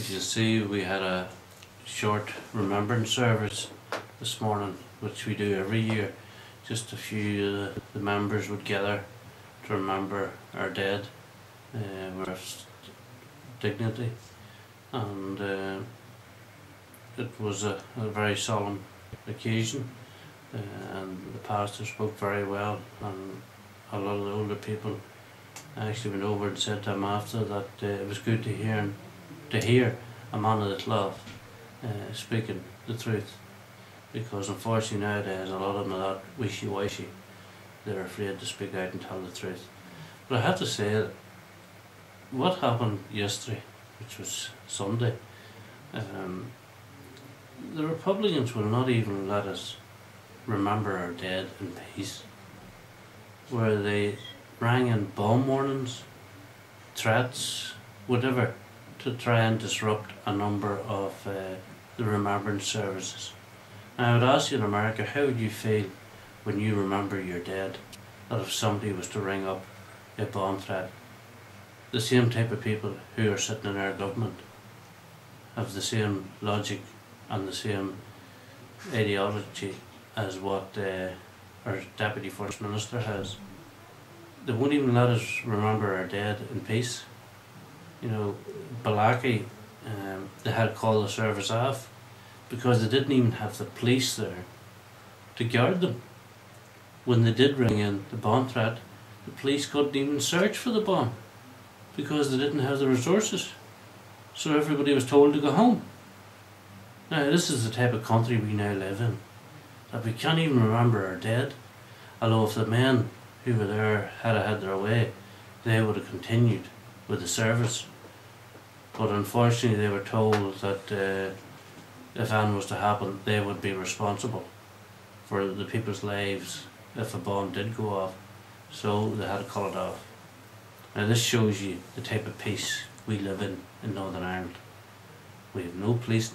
As you see, we had a short remembrance service this morning, which we do every year. Just a few of the members would gather to remember our dead with dignity, and it was a very solemn occasion, and the pastor spoke very well, and a lot of the older people actually went over and said to him after that it was good to hear a man of the cloth speaking the truth, because unfortunately nowadays a lot of them are that wishy-washy. They're afraid to speak out and tell the truth. But I have to say that what happened yesterday, which was Sunday, the Republicans will not even let us remember our dead in peace, where they rang in bomb warnings, threats, whatever, to try and disrupt a number of the remembrance services. Now, I would ask you in America, how would you feel when you remember your dead, that if somebody was to ring up a bomb threat? The same type of people who are sitting in our government have the same logic and the same ideology as what our Deputy First Minister has. They won't even let us remember our dead in peace. You know, Bellaghy, they had called the service off because they didn't even have the police there to guard them. When they did ring in the bomb threat, the police couldn't even search for the bomb because they didn't have the resources. So everybody was told to go home. Now, this is the type of country we now live in, that we can't even remember our dead. Although if the men who were there had had their way, they would have continued with the service. But unfortunately they were told that if anything was to happen, they would be responsible for the people's lives if a bomb did go off. So they had to call it off. Now this shows you the type of peace we live in Northern Ireland. We have no police,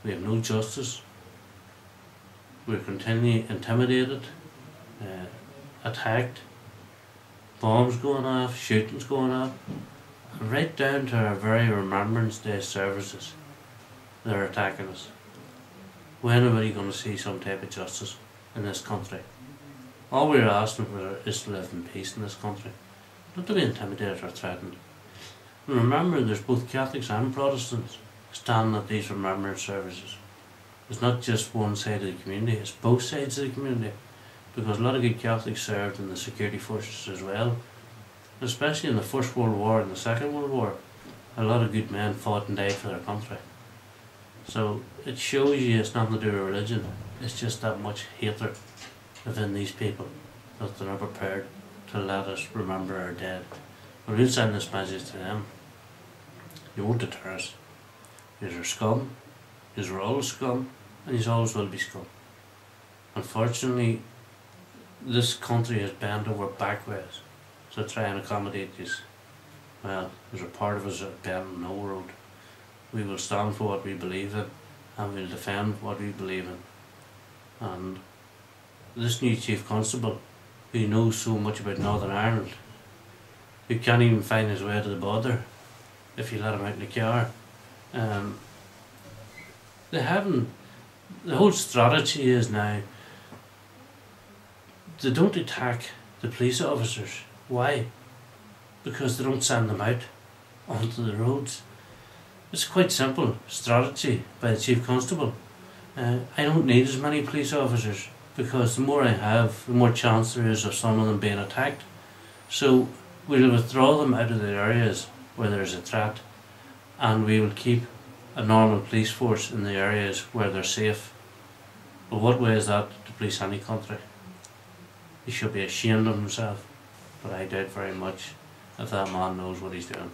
we have no justice, we're continually intimidated, attacked, bombs going off, shootings going off, and right down to our very Remembrance Day services, they're attacking us. When are we going to see some type of justice in this country? All we're asking for is to live in peace in this country, not to be intimidated or threatened. And remember, there's both Catholics and Protestants standing at these remembrance services. It's not just one side of the community, it's both sides of the community, because a lot of good Catholics served in the security forces as well. Especially in the First World War and the Second World War, a lot of good men fought and died for their country. So it shows you it's nothing to do with religion, it's just that much hatred within these people that they're not prepared to let us remember our dead. But we'll send this message to them. You won't deter us. You're scum, you're always scum, and you always will be scum. Unfortunately, this country has bent over backwards to try and accommodate this. Well, there's a part of us that bent in no road. We will stand for what we believe in, and we'll defend what we believe in. And this new Chief Constable, who knows so much about Northern Ireland, who can't even find his way to the border if you let him out in the car, the whole strategy is now, they don't attack the police officers. Why? Because they don't send them out onto the roads. It's quite simple strategy by the Chief Constable. I don't need as many police officers, because the more I have, the more chance there is of some of them being attacked. So we'll withdraw them out of the areas where there's a threat, and we will keep a normal police force in the areas where they're safe. But what way is that to police any country? He should be ashamed of himself, but I doubt very much if that man knows what he's doing.